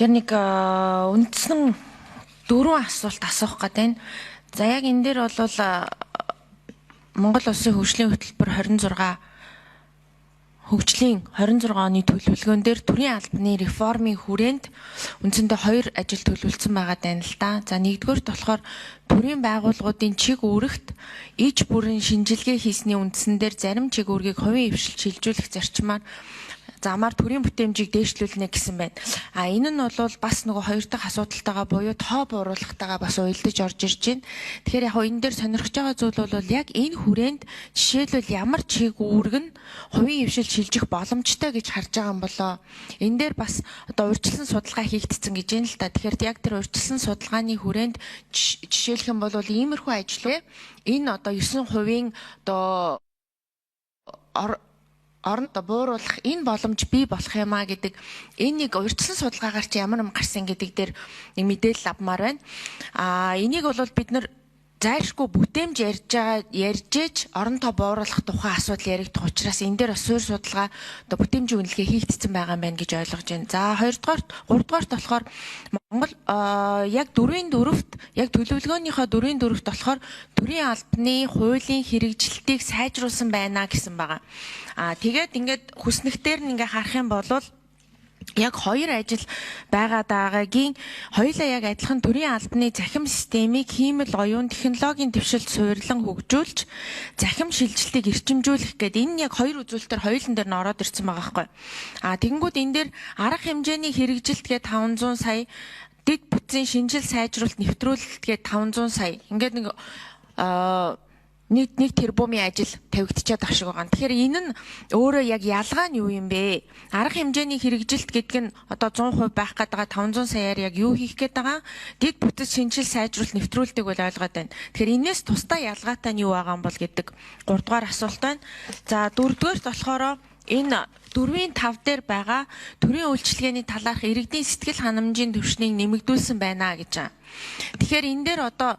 Тэгэхээр нэг үндсэн 4 асуулт асуух гэдэг. За яг энэ дээр бол Монгол Улсын хөгжлийн хөтөлбөр 26 оны төлөвлөгөөн дээр төрийн албаны реформын хүрээнд үндсэндээ 2 ажил төлөвлөсөн байгаа даа л да. За нэгдүгээрт болохоор төрийн байгууллагуудын чиг үүрэгт иж бүрийн шинжилгээ хийсний үндсэн дээр зарим чиг үүргийг хувийн хвшилт шилжүүлэх зарчмаар замаар төрийн бүтээмжийг дээшлүүлнэ гэсэн байна. Энэ нь бол бас нөгөө хоёр дахь асуудалтайгаа буюу тоо бууруулахтайгаа бас уялдаж орж ирж байна. Тэгэхээр яг энэ дээр сонирхож байгаа зүйл бол яг энэ хүрээнд жишээлбэл ямар чиг үүрэг нь хувийн хвшил шилжих боломжтой гэж харж байгаа юм болоо. Энэ дээр бас одоо урьдчилан судалгаа хийгдсэн гэж байна л да. Тэгэхээр яг тэр урьдчилан судалгааны хүрээнд жишээлх юм бол иймэрхүү ажил энэ одоо 9% одоо оронд бууруулах энэ боломж бий болох юм а гэдэг энэ нэг урьдчилан судалгаагаар чи ямар юм гарсан гэдэг дээр нэг мэдээлэл авмаар байна. Энийг бол бид нар зайлшгүй бүтээмж ярьж орон тоо бууруулах тухай асуудал яригдах учраас энэ дээр бас суурь судалгаа одоо бүтээмжийн үнэлгээ хийгдсэн байгаа юм байна гэж ойлгож байна. За 3-дугаарт болохоор Монгол яг 4-т яг төлөвлөгөөнийхөө 4-т болохоор төрийн албаны хуулийн хэрэгжилтийг сайжруулсан байна гэсэн байгаа. Тэгээд ингээд хүснэгтээр нь ингээ харах юм бол яг 2 ажил байгаагийн хоёулаа яг адилхан төрийн албаны захим системийг хиймэл оюун технологийн төвшөлт суйрлан хөгжүүлж захим шилжилтийг эрчимжүүлэх гэдэг энэ яг 2 үзүүлэлтээр хоёулын дээр нь ороод ирсэн байгаа байхгүй. Тэгэнгүүт энэ дээр арга хэмжээний хэрэгжилт гээд 500 сая, дэд бүтцийн шинжил сайжруулалт нэвтрүүлэлт гээд 500 сая. Ингээд нэг тэрбумын ажил тавигдчихад ах шиг байгаа. Тэгэхээр энэ нь өөрөө яг ялгаа нь юу юм бэ? Арга хэмжээний хэрэгжилт гэдэг нь одоо 100% байх гээд байгаа 500 саяар яг юу хийх гээд байгаа? Дэд бүтэц шинжил сайжруулалт нэвтрүүлдэг бол ойлгоод байна. Тэгэхээр энэс тусдаа ялгаатай нь юу байгаа юм бол гэдэг 3 дугаар асуулт байна. За 4-дүгээрт болохоор энэ 4-5 дээр байгаа төрийн үйлчилгээний талаарх иргэдийн сэтгэл ханамжийн түвшнийг нэмэгдүүлсэн байна гэж байна. Тэгэхээр энэ дээр одоо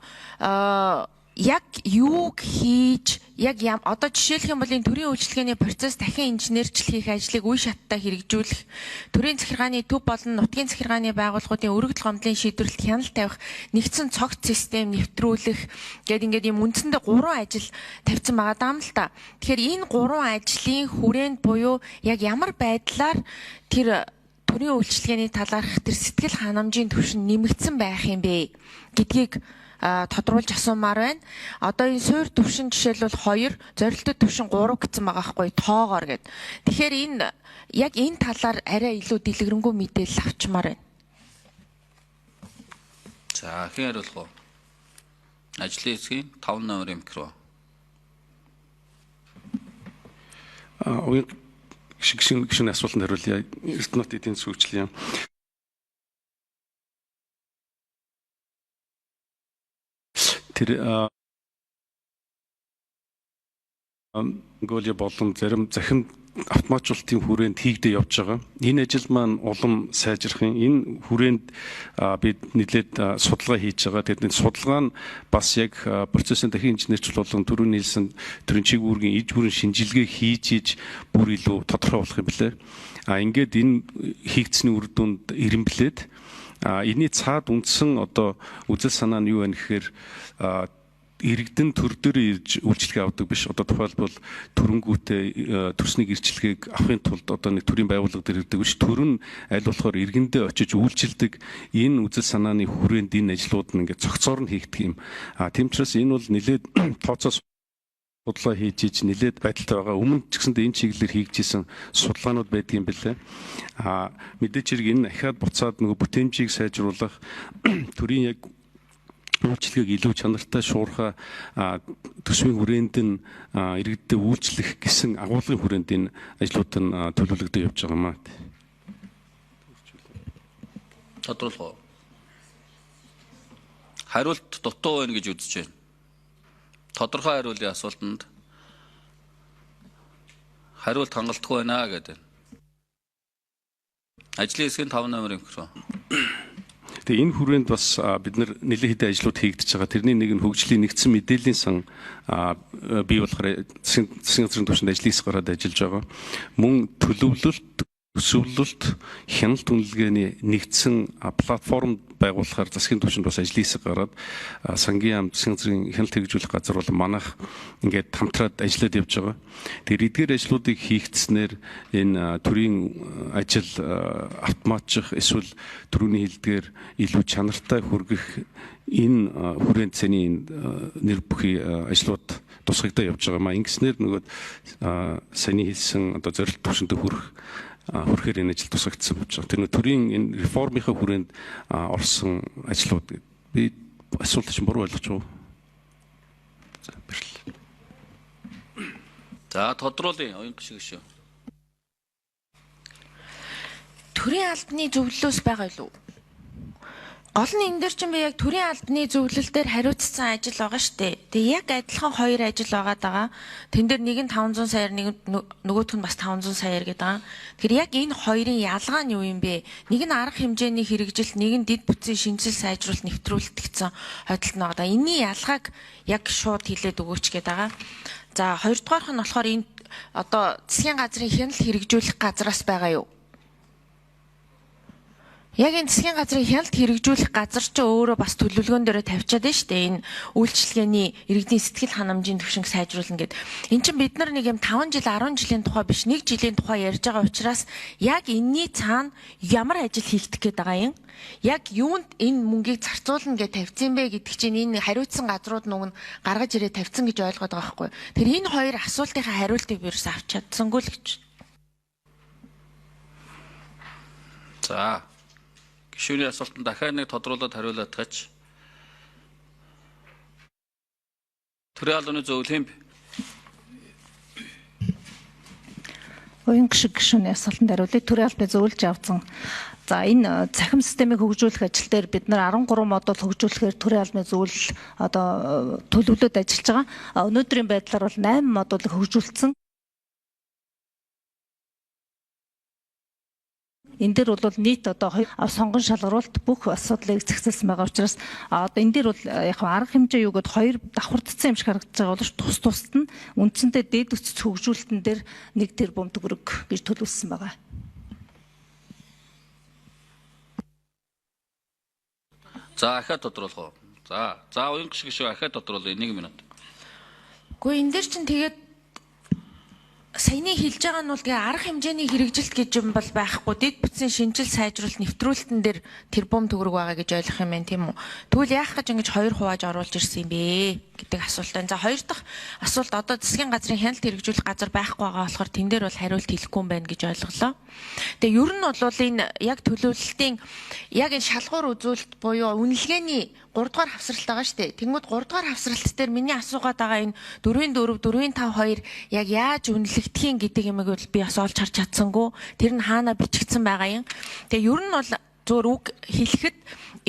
яг юуг хийж одоо жишээлх юм бол энэ төрийн үйлчилгээний процесс дахин инженерчлэх хийх ажлыг үе шаттай хэрэгжүүлэх, төрийн захиргааны төв болон нутгийн захиргааны байгууллагуудын өргөдөл гомдлын шийдвэрлэлд хяналт тавих, нэгдсэн цогц систем нэвтрүүлэх гэдэг ингээд юм үндсэндээ 3 ажил тавьсан байгаа даа л та. Тэгэхээр энэ 3 ажлын хүрээнд буюу яг ямар байдлаар тэр төрийн үйлчилгээний талаарх тэр сэтгэл ханамжийн түвшин нэмэгдсэн байх юм бэ гэдгийг тодруулж асуумаар байна. Одоо энэ суурь төвшин жишээлбэл 2, зорилттой төвшин 3 гэсэн байгаа хгүй тоогоор гэд. Тэгэхээр энэ яг энэ талаар арай илүү дэлгэрэнгүй мэдээлэл авчмаар байна. За хэн хариулах вэ? Ажлын хэсгийн 5 номерын микро. Уян гişүн асуултанд хариулъя. Эрдэнэт эдийн засгийн хөгжлийн тэр Монголиа болон зарим захин автоматжуулалтын хүрээнд хийгдэж явж байгаа. Энэ ажил маань улам сайжрахын энэ хүрээнд бид нэлээд судалгаа хийж байгаа. Тэгээд судалгаа нь бас яг процессын дахин инженерчил болон төрийн нийлсэн төрийн чиг үүргийн иж бүрийн шинжилгээ хийж бүр илүү тодорхой болох юм билээ. Ингээд энэ хийгдсэний үр дүнд ирэмблээд энэний цаад үндсэн одоо үзэл санаа нь юу вэ гэхээр иргэдэн төр дээр ирж үйлчлэгээ авдаг биш. Одоо тухайлбал төрөнгүүтээ төрснийг ирчлэгийг авахын тулд одоо нэг төрийн байгууллага дээр ирдэг биш. Төр нь аль болохоор иргэндээ очиж үйлчилдэг энэ үзэл санааны хүрээнд энэ ажлууд нь ингээд цогцоор нь хийгдэх юм. Тийм учраас энэ бол нэлээд тооцоо судалгаа хийж нэлээд байдалтай байгаа. Өмнө ч гэсэндээ энэ чиглэлээр хийгдсэн судалгаанууд байдаг юм билээ. Мэдээж хэрэг энэ ахаад буцаад нөгөө бүтээмжийг сайжруулах төрийн яг үйлчлэгийг илүү чанартай шуурхай төсвийн хүрээнд нь иргэдэд үйлчлэх гэсэн агуулгын хүрээнд энэ ажлууд нь төлөвлөгдөж явж байгаа юм аа. Тодруулах уу? Хариулт дутуу байна гэж үзэж байна. Тодорхой хариулын асуултанд хариулт хангалтгүй байна гэдэг. Ажлын хэсгийн 5 номерын микро. Тэгээ энэ хүрээнд бас бид нар нэлээд хэдэн ажлууд хийгдэж байгаа. Тэрний нэг нь хөгжлийн нэгдсэн мэдээллийн сан бий болохоор засгийн газрын түвшинд ажлын хэсэг гараад ажиллаж байгаа. Мөн төлөвлөлт төсөвлөлт хяналт үнэлгээний нэгдсэн платформ байгуулахаар засгийн түвшинд бас ажлын хэсэг гараад сангийн засгийн газрын хяналт хэрэгжүүлэх газар бол манайх ингээд хамтраад ажиллаад явж байгаа. Тэгэхээр эдгээр ажлуудыг хийгдснээр энэ төрийн ажил автоматжих эсвэл төрөний хэлдгээр илүү чанартай хүргэх энэ хүрээнд цэний нэр бүхий ажлууд тусгагдаа явж байгаа маа. Ингэснээр нөгөө саний хэлсэн одоо зорилт түвшиндээ хүрэхээр энэ ажил тусгагдсан болж байгаа. Тэр төрийн энэ реформынхаа хүрээнд орсон ажлууд би асуулт чинь буруу ойлгож байгаа. За баярлалаа. За тодруулъя оюун гişиг шүү. Төрийн албаны зөвлөлөөс байгаа юу? Гол нь энэ дээр чинь би яг төрийн албаны зөвлөл дээр хариуцсан ажил байгаа штэ. Тэгээ яг адилхан хоёр ажил байгаа. Тэн дээр нэг нь 500 саяар, нөгөөх нь бас 500 саяар гэдэг байгаа. Тэгэхээр яг энэ хоёрын ялгаа нь юу юм бэ? Нэг нь арга хэмжээний хэрэгжилт, нэг нь дэд бүтцийн шинжил сайжруулалт нэвтрүүлэлт гэсэн хойдолт нь байгаа. Энийн ялгааг яг шууд хэлээд өгөөч гэдэг байгаа. За хоёрдугаарх нь болохоор энэ одоо засгийн газрын хяналт хэрэгжүүлэх газраас байгаа юу? Яг энэ засгийн газрын хяналт хэрэгжүүлэх газар ч өөрөө бас төлөвлөгөөн дээр тавьчаад байна шүү дээ. Энэ үйлчилгээний иргэдийн сэтгэл ханамжийн түвшинг сайжруулна гэд. Энд чинь бид нар нэг юм 5 жил 10 жилийн тухай биш, 1 жилийн тухай ярьж байгаа учраас яг энэний цаана ямар ажил хийгдэх гээд байгаа юм? Яг юунд энэ мөнгийг зарцуулна гэж тавьсан бэ гэдэг чинь энэ хариуцсан газрууд нүг нь гаргаж ирээ тавьсан гэж ойлгоод байгаа байхгүй. Тэр энэ хоёр асуултынхаа хариултыг би ерөөс авч чадсангүй л гэж. За гишүүний асуултанд дахиад нэг тодруулаад хариулаад тач. Төрийн албаны зөвлөлийн Оюун гişиг гишүүний асуултанд хариулъя. Төрийн албаны зөвлөж авсан. За энэ цахим системийг хөгжүүлэх ажил дээр бид нар 13 модуль хөгжүүлэхээр төрийн албаны зөвлөл одоо төлөвлөлөд ажиллаж байгаа. Өнөөдрийн байдлаар бол 8 модуль хөгжүүлсэн. Энэ дээр бол нийт одоо сонгон шалгаруулалт бүх асуудлыг зохицуулсан байгаа учраас одоо энэ дээр бол яг арга хэмжээ юу гэдээ хоёр давхардцсан юм шиг харагдаж байгаа боловч тусад нь үндсэндээ дээд үсц хөгжүүлэлтэн дээр 1 тэрбум төгрөг гэж төлөвлөсөн байгаа. За ахаа тодруулах уу? За оюун гişиг шүү ахаа тодруулъя 1 минут. Гэхдээ энэ дээр чинь тэгээд саяны хэлж байгаа нь бол тэгээ арга хэмжээний хэрэгжилт гэж юм бол байхгүй. Дэд бүтцийн шинжил сайжруулалт нэвтрүүлэлтэн дээр тэрбум төгрөг байгаа гэж ойлгох юм байна тийм үү? Тэгвэл яах гэж ингэж хоёр хувааж оруулж ирсэн юм бэ гэдэг асуулт байна. За хоёр дахь асуулт одоо засгийн газрын хяналт хэрэгжүүлэх газар байхгүй байгаа болохоор тэн дээр бол хариулт хэлэхгүй юм байна гэж ойлголоо. Тэгээ ер нь бол энэ яг төлөвлөлтийн яг энэ шалгуур үзүүлэлт буюу үнэлгээний 3 дугаар хавсралт байгаа шүү дээ. Тэнгүүд 3 дугаар хавсралт дээр миний асуугаад байгаа энэ 4-4, 4-5-2 яг яаж үнэлэгдэхин гэдэг юмыг бол би бас олж харж чадсангүй. Тэр нь хаана бичигдсэн байгаа юм. Тэгээ ер нь бол зөвөр үг хэлэхэд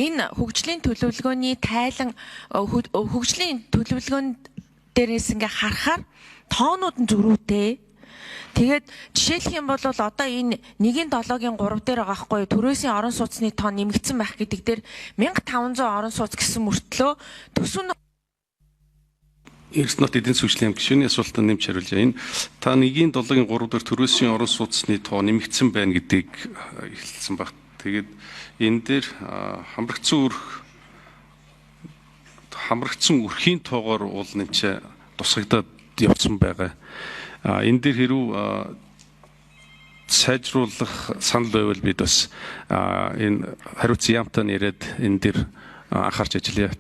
энэ хөгжлийн төлөвлөгөөний тайлан хөгжлийн төлөвлөгөөн дээрээс ингээ харахаар тоонууд нь зөрүүтэй. Тэгээд жишээлх юм бол одоо энэ 1.7-гийн 3 дээр байгаа хгүй төрөөсийн орон сууцны тоо нэмэгдсэн байх гэдэг дээр 1500 орон сууц гэсэн мөртлөө төсөв Эрдэнэт эдийн засгийн гишүүний асуултанд нэмж хариулъя. Энэ та 1.7-гийн 3 дээр төрөөсийн орон сууцны тоо нэмэгдсэн байна гэдгийг хэлсэн баг. Тэгээд энэ дээр хамрагдсан өрхийн тоогоор уул нэмчээ тусгагдаад явсан байгаа. Энэ дээр хэрүү сайжруулах санал байвал бид бас энэ хариуцсан яамтаа нэрэд энэ дээр анхаарч ажиллая.